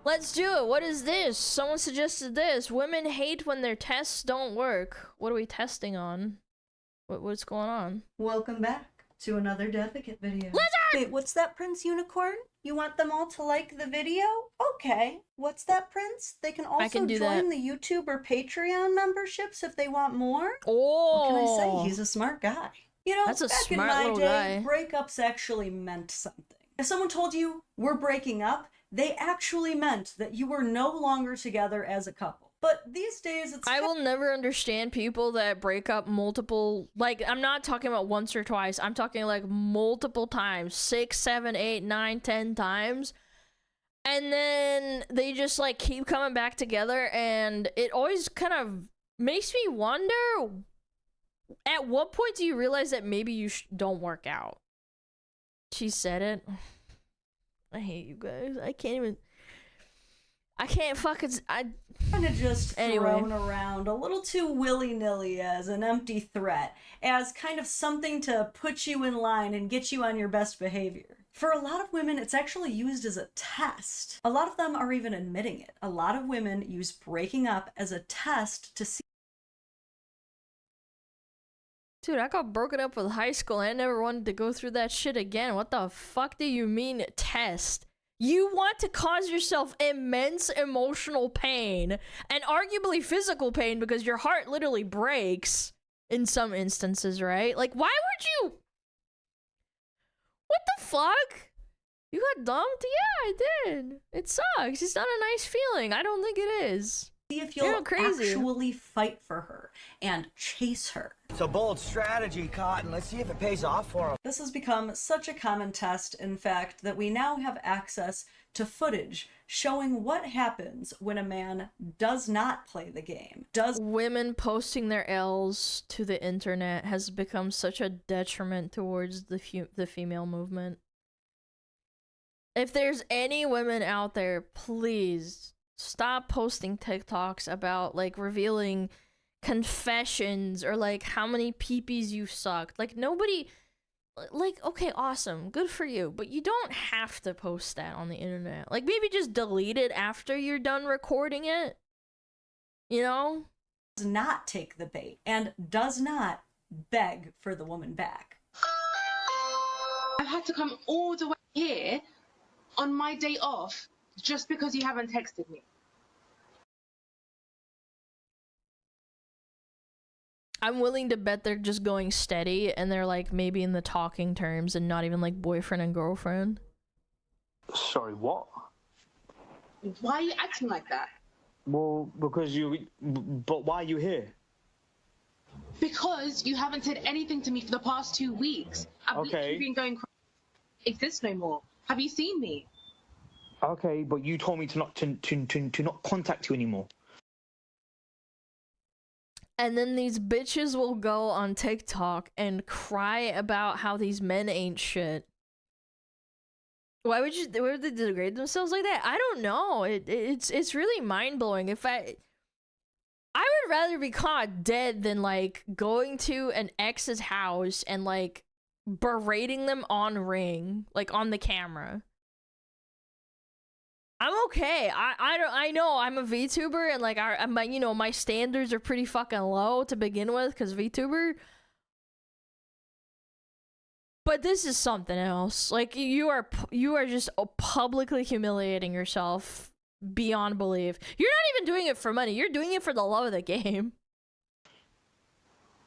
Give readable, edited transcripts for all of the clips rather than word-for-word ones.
Let's do it. What is this? Someone suggested this. Women hate when their tests don't work. What are we testing on? What's going on? Welcome back to another Devocate video. Lizard! Wait, what's that, Prince Unicorn? You want them all to like the video? Okay. What's that, Prince? They can also join the YouTube or Patreon memberships if they want more. Oh! What can I say? He's a smart guy. You know, that's a back smart in my little day, guy. breakups actually meant something. If someone told you, we're breaking up, they actually meant that you were no longer together as a couple. But these days, it's... I will never understand people that break up multiple... Like, I'm not talking about once or twice. I'm talking, like, multiple times. 6, 7, 8, 9, 10 times. And then they just, like, keep coming back together. And it always kind of makes me wonder... At what point do you realize that maybe you don't work out? She said it. I hate you guys. I can't fucking... kind of just thrown around a little too willy-nilly as an empty threat, as kind of something to put you in line and get you on your best behavior. For a lot of women, it's actually used as a test. A lot of them are even admitting it. A lot of women use breaking up as a test to see... Dude, I got broken up with high school and I never wanted to go through that shit again. What the fuck do you mean, test? You want to cause yourself immense emotional pain and arguably physical pain because your heart literally breaks in some instances, right? Like, why would you? What the fuck? You got dumped? Yeah, I did. It sucks. It's not a nice feeling. I don't think it is. See if you'll actually fight for her and chase her. It's a bold strategy, Cotton. Let's see if it pays off for him. This has become such a common test, in fact, that we now have access to footage showing what happens when a man does not play the game. Women posting their L's to the internet has become such a detriment towards the female movement. If there's any women out there, please stop posting TikToks about, like, revealing confessions or, like, how many peepees you sucked. Like, nobody... Like, okay, awesome. Good for you. But you don't have to post that on the internet. Like, maybe just delete it after you're done recording it. You know? Does not take the bait and does not beg for the woman back. I've had to come all the way here on my day off just because you haven't texted me. I'm willing to bet they're just going steady and they're like maybe in the talking terms and not even like boyfriend and girlfriend. Sorry, what? Why are you acting like that? Well, because but why are you here? Because you haven't said anything to me for the past 2 weeks. I've literally been going crazy. Exist no more. Have you seen me? Okay, but you told me to not contact you anymore. And then these bitches will go on TikTok and cry about how these men ain't shit. Why would they degrade themselves like that? I don't know. It's really mind-blowing. If I would rather be caught dead than like going to an ex's house and like berating them on Ring, like on the camera. I'm okay. I know I'm a VTuber and like you know, my standards are pretty fucking low to begin with because VTuber. But this is something else. Like you are just publicly humiliating yourself beyond belief. You're not even doing it for money. You're doing it for the love of the game.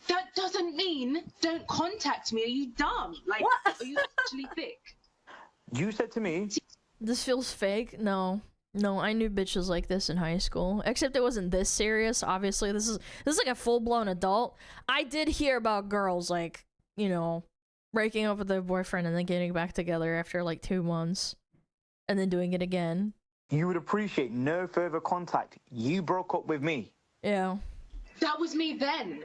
That doesn't mean don't contact me. Are you dumb? Like, what? Are you actually thick? You said to me... This feels fake. No, I knew bitches like this in high school. Except it wasn't this serious. Obviously, this is like a full-blown adult. I did hear about girls like, you know, breaking up with their boyfriend and then getting back together after like 2 months, and then doing it again. You would appreciate no further contact. You broke up with me. Yeah. That was me then.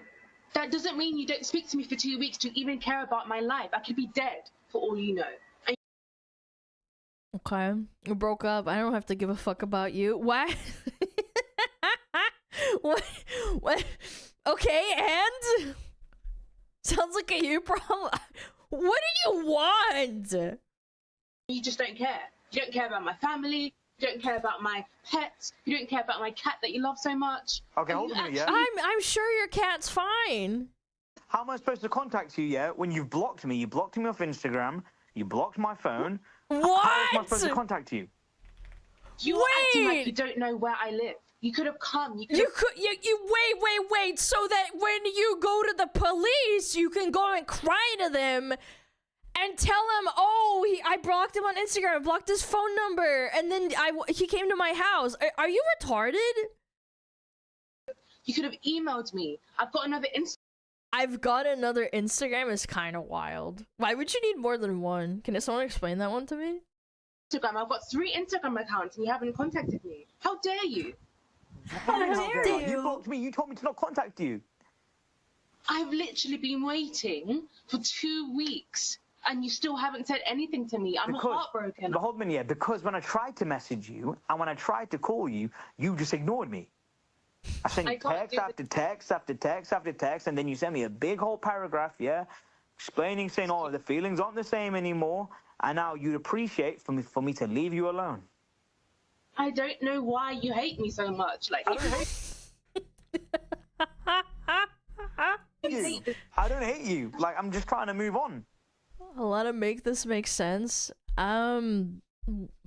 That doesn't mean you don't speak to me for 2 weeks to even care about my life. I could be dead for all you know. Okay, we broke up. I don't have to give a fuck about you. What? What? Okay, and Sounds like a you problem. What do you want? You just don't care. You don't care about my family. You don't care about my pets. You don't care about my cat that you love so much. Okay, hold on a minute, yeah? I'm sure your cat's fine. How am I supposed to contact you, yeah, when you've blocked me? You blocked me off Instagram. You blocked my phone. What? How am I supposed to contact you? You're acting like you don't know where I live. You could have come. You Wait, so that when you go to the police, you can go and cry to them and tell them, oh, I blocked him on Instagram, I blocked his phone number, and then he came to my house. Are you retarded? You could have emailed me. I've got another Instagram is kind of wild. Why would you need more than one? Can someone explain that one to me? Instagram. I've got 3 Instagram accounts and you haven't contacted me. How dare you? How dare you? You blocked me. You told me to not contact you. I've literally been waiting for 2 weeks and you still haven't said anything to me. I'm heartbroken. But hold on, yeah, because when I tried to message you and when I tried to call you, you just ignored me. I sent you text after text after text after text, and then you sent me a big whole paragraph, yeah, explaining, saying, oh, the feelings aren't the same anymore, and now you'd appreciate for me to leave you alone. I don't know why you hate me so much. Like, I don't hate you. I don't hate you. Like, I'm just trying to move on. A lot of make this make sense. I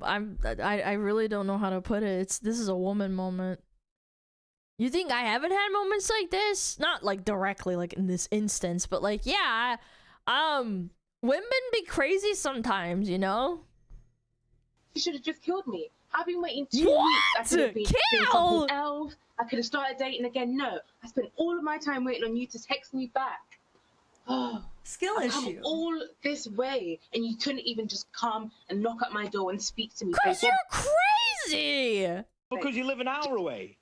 really don't know how to put it. This is a woman moment. You think I haven't had moments like this? Not like directly like in this instance, but like, yeah, women be crazy sometimes, you know? You should have just killed me. I've been waiting 2 What? weeks. I could have been Kill? something else. I could have started dating again. No, I spent all of my time waiting on you to text me back. Oh, Skill I've come issue. all this way, and you couldn't even just come and knock at my door and speak to me. Cause you're crazy! Because you live an hour away.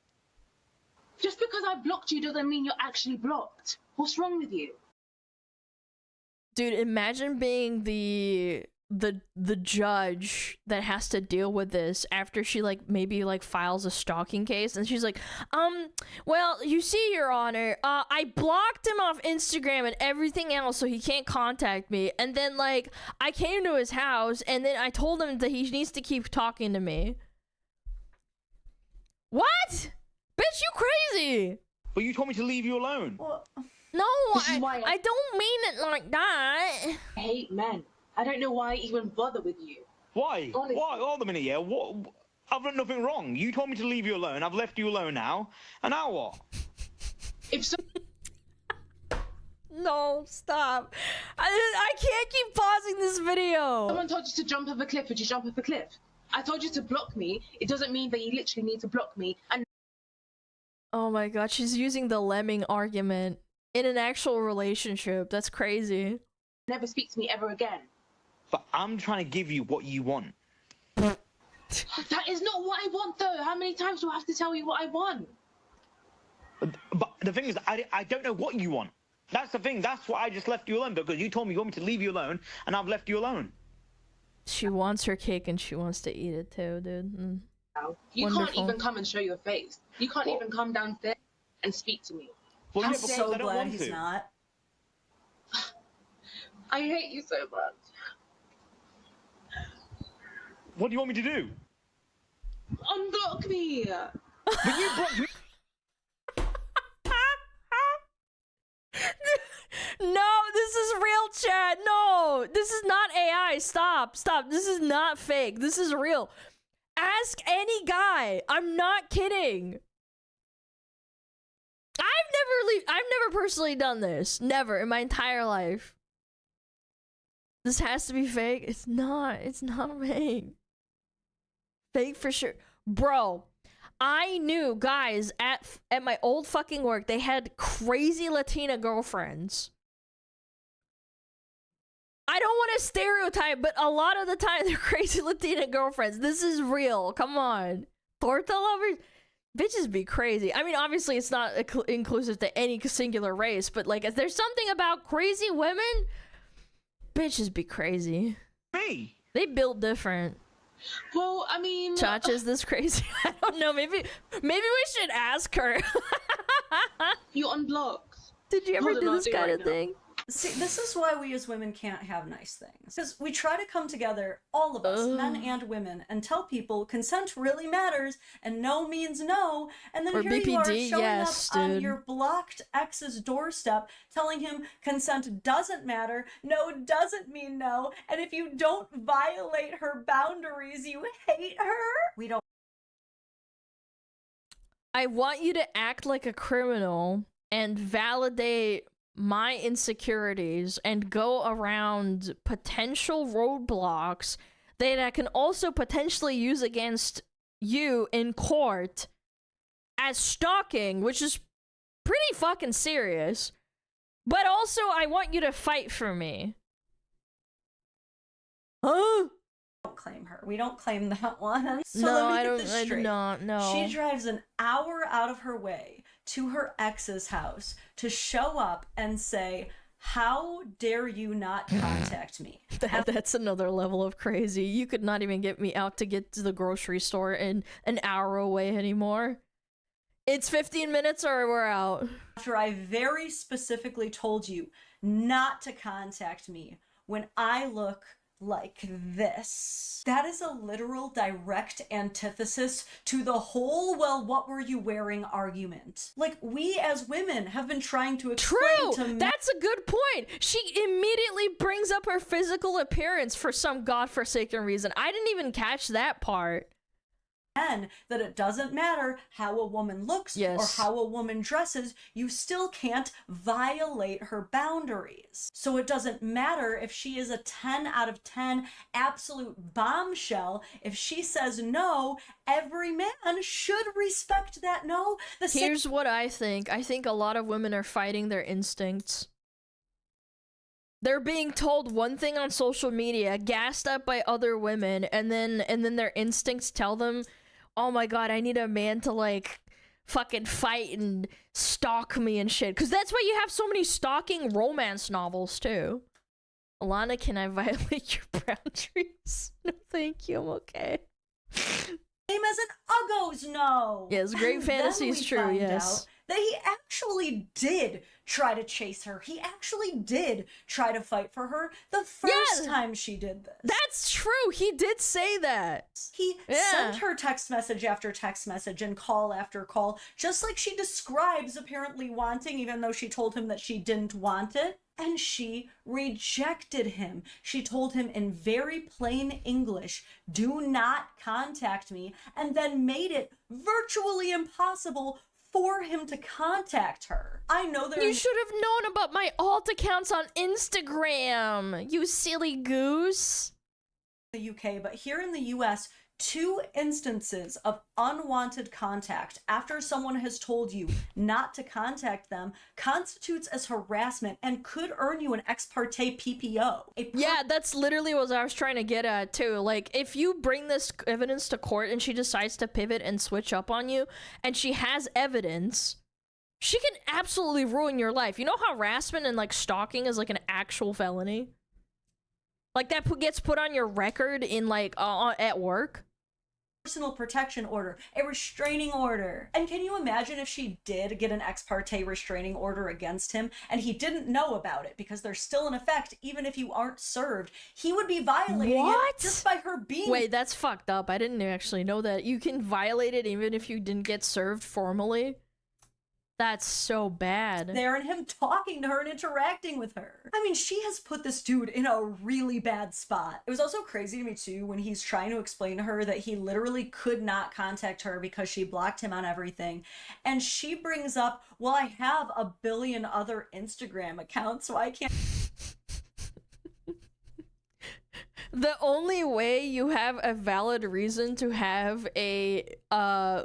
Just because I blocked you doesn't mean you're actually blocked. What's wrong with you? Dude, imagine being the judge that has to deal with this after she like maybe like files a stalking case, and she's like, well, you see, Your Honor, I blocked him off Instagram and everything else so he can't contact me, and then like I came to his house and then I told him that he needs to keep talking to me. What? Bitch, you crazy! But you told me to leave you alone. Well, No, why I don't mean it like that. I hate men. I don't know why I even bother with you. Why? Honestly. Why? Hold a minute, yeah. What? I've done nothing wrong. You told me to leave you alone. I've left you alone now. And now what? If so, No, stop. I can't keep pausing this video. someone told you to jump off a cliff, would you jump off a cliff? I told you to block me. It doesn't mean that you literally need to block me and Oh my god, she's using the lemming argument in an actual relationship. That's crazy. never speak to me ever again. But I'm trying to give you what you want. That is not what I want, though. How many times do I have to tell you what I want? But the thing is, I don't know what you want. That's the thing. That's why I just left you alone, because you told me you want me to leave you alone, and I've left you alone. She wants her cake and she wants to eat it too, dude. You Wonderful. can't even come and show your face. You can't even come downstairs and speak to me. Well, I'm yeah, because so I don't glad want he's to. not. I hate you so much. What do you want me to do? Unblock me! But you blocked me. No, this is real chat. No, this is not AI. Stop. This is not fake. This is real. Ask any guy. I'm not kidding. I've never personally done this. Never in my entire life. This has to be fake. It's not fake. Fake for sure. Bro, I knew guys at my old fucking work, they had crazy Latina girlfriends. I don't want to stereotype, but a lot of the time they're crazy Latina girlfriends. This is real. Come on. Torta lovers? Bitches be crazy. I mean, obviously it's not inclusive to any singular race, but like if there's something about crazy women, bitches be crazy. Me. They built different. Well, I mean... Chacha, is this crazy? I don't know. Maybe we should ask her. You unblocked. Did you ever Hold on, do I'll this do it kind right of now. thing? See, this is why we as women can't have nice things. Because we try to come together, all of us, men and women, and tell people consent really matters and no means no. And then or here BPD, you are showing yes, up on dude. your blocked ex's doorstep telling him consent doesn't matter, no doesn't mean no, and if you don't violate her boundaries, you hate her? We don't. I want you to act like a criminal and validate my insecurities and go around potential roadblocks that I can also potentially use against you in court as stalking, which is pretty fucking serious. But also, I want you to fight for me. Huh? Don't claim her. We don't claim that one. So No, let me I get don't. this I do straight. not. No. She drives an hour out of her way to her ex's house to show up and say, "How dare you not contact me?" That's another level of crazy. You could not even get me out to get to the grocery store in an hour away anymore. It's 15 minutes or we're out. After I very specifically told you not to contact me when I look like this. That is a literal direct antithesis to the whole, well, what were you wearing argument. Like, we as women have been trying to explain to men. That's a good point. She immediately brings up her physical appearance for some godforsaken reason. I didn't even catch that part. That it doesn't matter how a woman looks or how a woman dresses, you still can't violate her boundaries. So it doesn't matter if she is a 10 out of 10 absolute bombshell. If she says no, every man should respect that no. Here's what I think. I think a lot of women are fighting their instincts. They're being told one thing on social media, gassed up by other women, and then their instincts tell them, "Oh my god, I need a man to like fucking fight and stalk me and shit." Because that's why you have so many stalking romance novels too. Alana, can I violate your boundaries? No, thank you. I'm okay. Same as an Uggos no. Yes, great fantasy is true. Yes. That he actually did try to chase her. He actually did try to fight for her the first time she did this. That's true. He did say that. He sent her text message after text message and call after call, just like she describes apparently wanting, even though she told him that she didn't want it. And she rejected him. She told him in very plain English, "Do not contact me," and then made it virtually impossible for him to contact her. I know there. You should have known about my alt accounts on Instagram, you silly goose. The UK, but here in the US, 2 instances of unwanted contact after someone has told you not to contact them constitutes as harassment and could earn you an ex parte PPO. Yeah, that's literally what I was trying to get at too. Like, if you bring this evidence to court and she decides to pivot and switch up on you, and she has evidence, she can absolutely ruin your life. You know how harassment and like stalking is like an actual felony? Like that gets put on your record in like at work. Personal protection order, a restraining order. And can you imagine if she did get an ex parte restraining order against him and he didn't know about it because they're still in effect even if you aren't served? He would be violating it just by her being. Wait, that's fucked up. I didn't actually know that. You can violate it even if you didn't get served formally. That's so bad. There and him talking to her and interacting with her. I mean, she has put this dude in a really bad spot. It was also crazy to me too when he's trying to explain to her that he literally could not contact her because she blocked him on everything. And she brings up, "Well, I have a billion other Instagram accounts, so I can't." The only way you have a valid reason to have a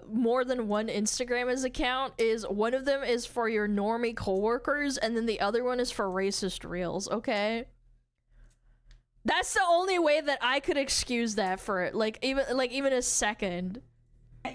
more than one Instagram account is one of them is for your normie coworkers and then the other one is for racist reels, okay? That's the only way that I could excuse that for it, like even a second.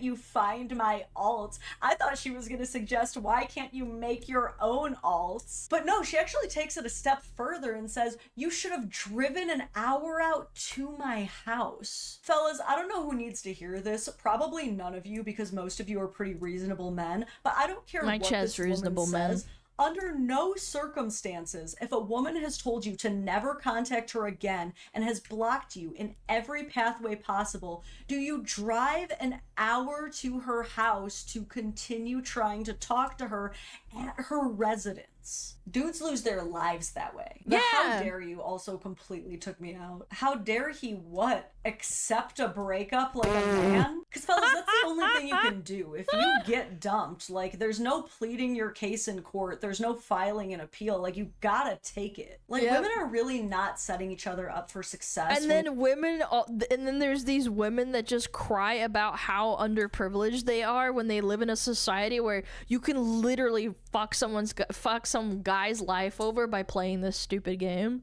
You find my alts. I thought she was gonna suggest, why can't you make your own alts? But no, she actually takes it a step further and says, you should have driven an hour out to my house. Fellas, I don't know who needs to hear this. Probably none of you, because most of you are pretty reasonable men. But I don't care what this woman says. Under no circumstances, if a woman has told you to never contact her again and has blocked you in every pathway possible, do you drive an hour to her house to continue trying to talk to her at her residence? Dudes lose their lives that way. The how dare you also completely took me out. How dare he what? Accept a breakup like a man? Because fellas, that's the only thing you can do. If you get dumped, like, there's no pleading your case in court. There's no filing an appeal. Like, you gotta take it. Like, women are really not setting each other up for success. And then and then there's these women that just cry about how underprivileged they are when they live in a society where you can literally fuck some guy's life over by playing this stupid game.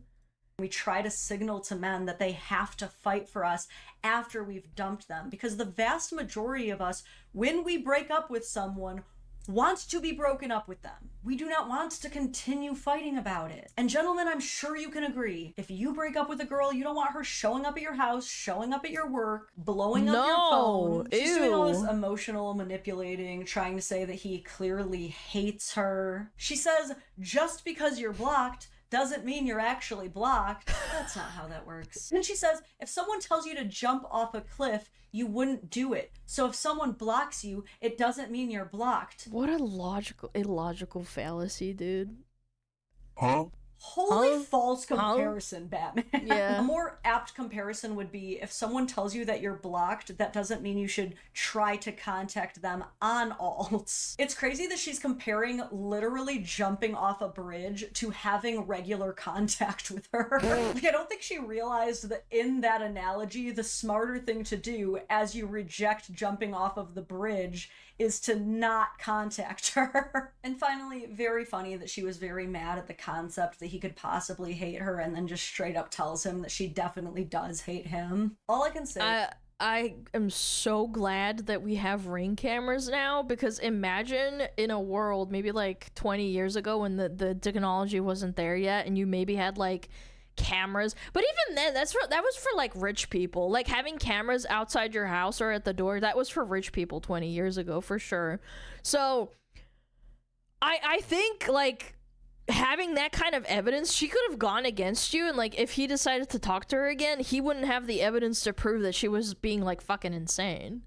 We try to signal to men that they have to fight for us after we've dumped them, because the vast majority of us, when we break up with someone, want to be broken up with them. We do not want to continue fighting about it. And gentlemen, I'm sure you can agree, if you break up with a girl, you don't want her showing up at your house, showing up at your work, blowing up your phone. She's doing all this emotional manipulating, trying to say that he clearly hates her. She says, just because you're blocked doesn't mean you're actually blocked. That's not how that works. And she says, if someone tells you to jump off a cliff, you wouldn't do it. So if someone blocks you, it doesn't mean you're blocked. What a illogical fallacy, dude. Huh? Wholly false comparison, Batman. Yeah. A more apt comparison would be, if someone tells you that you're blocked, that doesn't mean you should try to contact them on alts. It's crazy that she's comparing literally jumping off a bridge to having regular contact with her. Like, I don't think she realized that in that analogy, the smarter thing to do as you reject jumping off of the bridge is to not contact her. And finally, very funny that she was very mad at the concept that he could possibly hate her, and then just straight up tells him that she definitely does hate him. All I can say... I am so glad that we have Ring cameras now, because imagine in a world maybe like 20 years ago when the technology wasn't there yet, and you maybe had like cameras, but even then that was for like rich people. Like, having cameras outside your house or at the door, that was for rich people 20 years ago for sure. So I think, like, having that kind of evidence, she could have gone against you, and like if he decided to talk to her again, he wouldn't have the evidence to prove that she was being like fucking insane.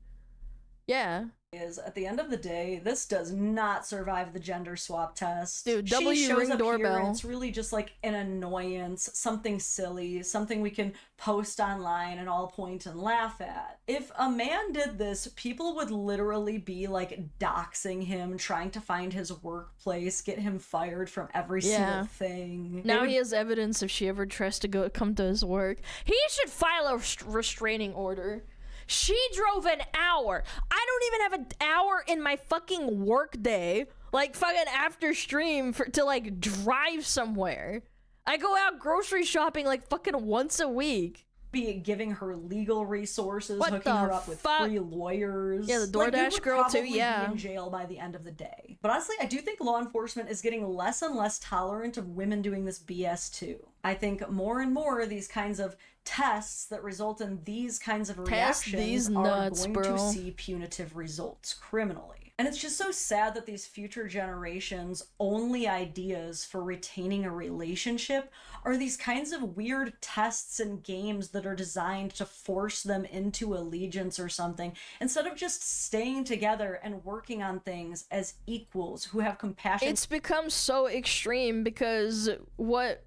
Yeah. Is at the end of the day, this does not survive the gender swap test. Dude, she shows Ring up doorbell. Here and it's really just like an annoyance, something silly, something we can post online and all point and laugh at. If a man did this, people would literally be like doxing him, trying to find his workplace, get him fired from every single thing. Now he has evidence if she ever tries to come to his work. He should file a restraining order. She drove an hour. I don't even have an hour in my fucking work day, like fucking after stream, to like drive somewhere. I go out grocery shopping like fucking once a week. Be giving her legal resources, hooking her up with free lawyers. Yeah, the DoorDash girl too, yeah. Be in jail by the end of the day. But honestly, I do think law enforcement is getting less and less tolerant of women doing this BS too. I think more and more these kinds of tests that result in these kinds of reactions are going to see punitive results criminally. And it's just so sad that these future generations' only ideas for retaining a relationship are these kinds of weird tests and games that are designed to force them into allegiance or something, instead of just staying together and working on things as equals who have compassion. It's become so extreme because what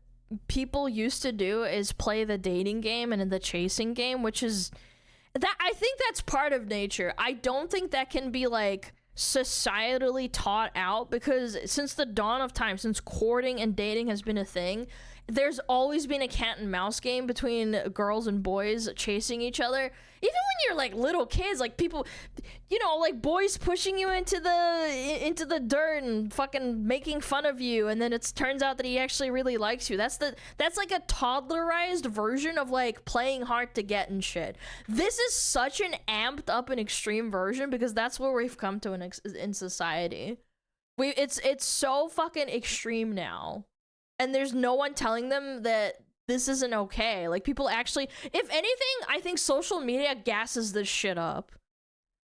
people used to do is play the dating game and the chasing game, which is that I think that's part of nature. I don't think that can be like societally taught out, because since the dawn of time, since courting and dating has been a thing, there's always been a cat and mouse game between girls and boys chasing each other. Even when you're like little kids, like people, you know, like boys pushing you into the dirt and fucking making fun of you, and then it turns out that he actually really likes you. That's like a toddlerized version of like playing hard to get and shit. This is such an amped up and extreme version, because that's where we've come to in society. It's so fucking extreme now. And there's no one telling them that this isn't okay. Like, people actually, if anything, I think social media gasses this shit up.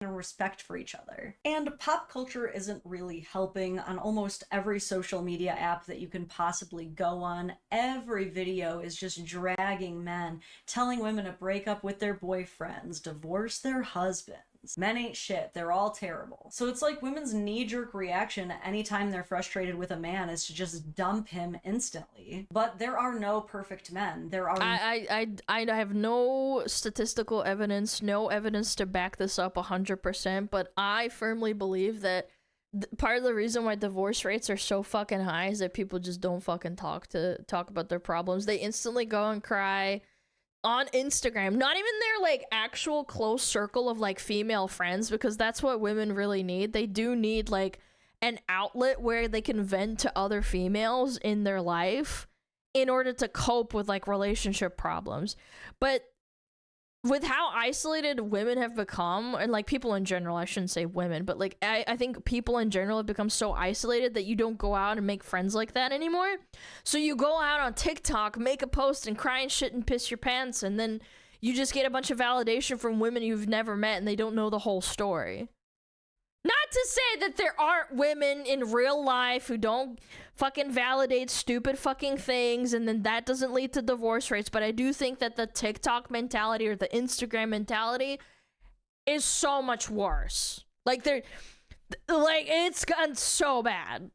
and respect for each other. And pop culture isn't really helping. On almost every social media app that you can possibly go on, every video is just dragging men, telling women to break up with their boyfriends, divorce their husbands. Men ain't shit. They're all terrible. So it's like women's knee-jerk reaction anytime they're frustrated with a man is to just dump him instantly. But there are no perfect men. There are... I have no statistical evidence, no evidence to back this up 100%, but I firmly believe that part of the reason why divorce rates are so fucking high is that people just don't fucking talk about their problems. They instantly go and cry on Instagram, not even their like actual close circle of like female friends, because that's what women really need. They do need like an outlet where they can vent to other females in their life in order to cope with like relationship problems. But with how isolated women have become, and like people in general, I shouldn't say women, but like I think people in general have become so isolated that you don't go out and make friends like that anymore. So you go out on TikTok, make a post and cry and shit and piss your pants, and then you just get a bunch of validation from women you've never met and they don't know the whole story. Not to say that there aren't women in real life who don't fucking validate stupid fucking things and then that doesn't lead to divorce rates, but I do think that the TikTok mentality or the Instagram mentality is so much worse. Like it's gotten so bad.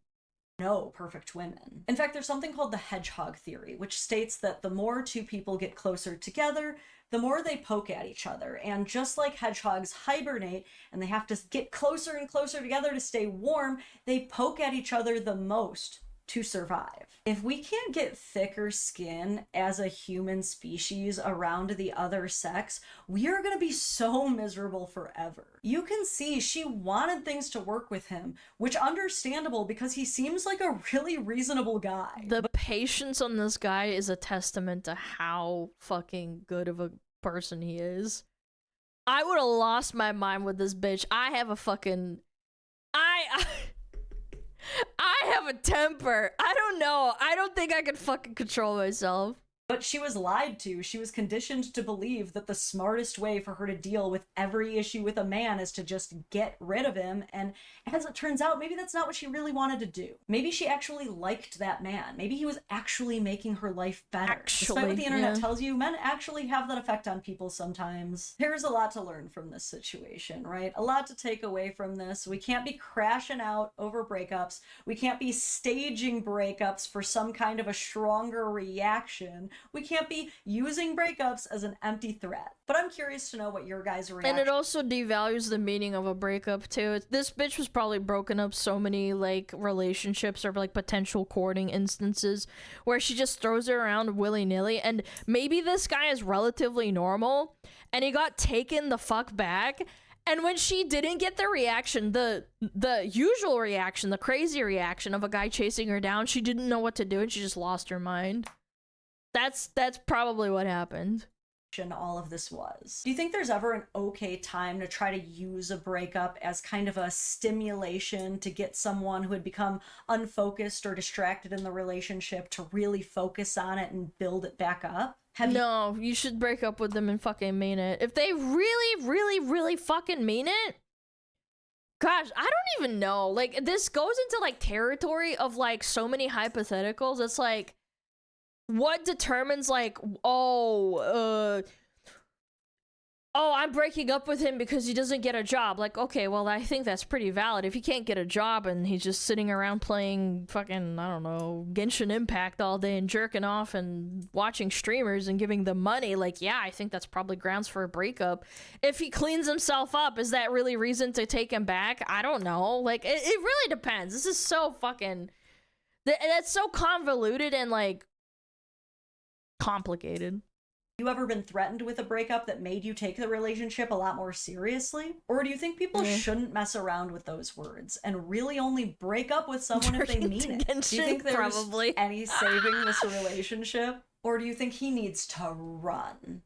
No perfect women. In fact, there's something called the Hedgehog theory, which states that the more two people get closer together, the more they poke at each other. And just like hedgehogs hibernate and they have to get closer and closer together to stay warm, they poke at each other the most to survive. If we can't get thicker skin as a human species around the other sex, we are going to be so miserable forever. You can see she wanted things to work with him, which understandable because he seems like a really reasonable guy. The patience on this guy is a testament to how fucking good of a person he is. I would have lost my mind with this bitch. I have a fucking... I have a temper. I don't know. I don't think I can fucking control myself. But she was lied to. She was conditioned to believe that the smartest way for her to deal with every issue with a man is to just get rid of him. And as it turns out, maybe that's not what she really wanted to do. Maybe she actually liked that man. Maybe he was actually making her life better. Despite what the internet tells you, men actually have that effect on people sometimes. There's a lot to learn from this situation, right? A lot to take away from this. We can't be crashing out over breakups. We can't be staging breakups for some kind of a stronger reaction. We can't be using breakups as an empty threat. But I'm curious to know what your guys' reaction. And it also devalues the meaning of a breakup too. This bitch was probably broken up so many like relationships or like potential courting instances where she just throws it around willy-nilly, and maybe this guy is relatively normal and he got taken the fuck back. And when she didn't get the reaction, the usual reaction, the crazy reaction of a guy chasing her down, she didn't know what to do and she just lost her mind. That's probably what happened. All of this was. Do you think there's ever an okay time to try to use a breakup as kind of a stimulation to get someone who had become unfocused or distracted in the relationship to really focus on it and build it back up? No, you should break up with them and fucking mean it. If they really, really, really fucking mean it, gosh, I don't even know. Like, this goes into like territory of like so many hypotheticals. It's like, what determines like, I'm breaking up with him because he doesn't get a job. Like, okay, well, I think that's pretty valid. If he can't get a job and he's just sitting around playing fucking, I don't know, Genshin Impact all day and jerking off and watching streamers and giving them money, like, yeah, I think that's probably grounds for a breakup. If he cleans himself up, is that really reason to take him back? I don't know. Like, it really depends. This is so fucking... That's so convoluted and, like, complicated. You ever been threatened with a breakup that made you take the relationship a lot more seriously? Or do you think people shouldn't mess around with those words and really only break up with someone if they mean it? Do you think there's any saving this relationship? Or do you think he needs to run?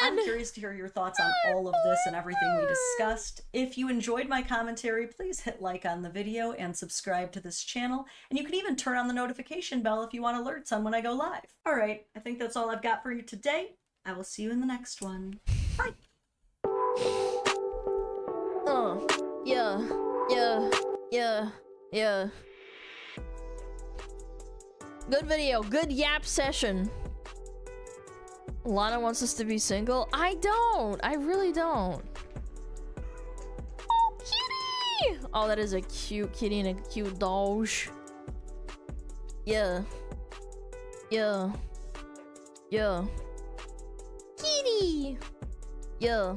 I'm curious to hear your thoughts on all of this and everything we discussed. If you enjoyed my commentary, please hit like on the video and subscribe to this channel. And you can even turn on the notification bell if you want alerts on when I go live. All right, I think that's all I've got for you today. I will see you in the next one. Bye. Yeah. Yeah. Yeah. Yeah. Good video. Good yap session. Lana wants us to be single. I don't. I really don't. Oh, kitty! Oh, that is a cute kitty and a cute dog. Yeah. Yeah. Yeah. Kitty! Yeah.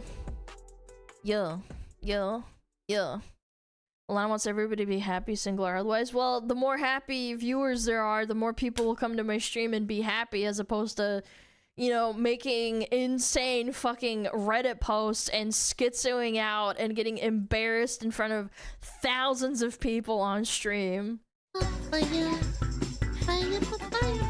Yeah. Yeah. Yeah. Lana wants everybody to be happy, single or otherwise. Well, the more happy viewers there are, the more people will come to my stream and be happy, as opposed to, you know, making insane fucking Reddit posts and schizoing out and getting embarrassed in front of thousands of people on stream. Fire, fire, fire.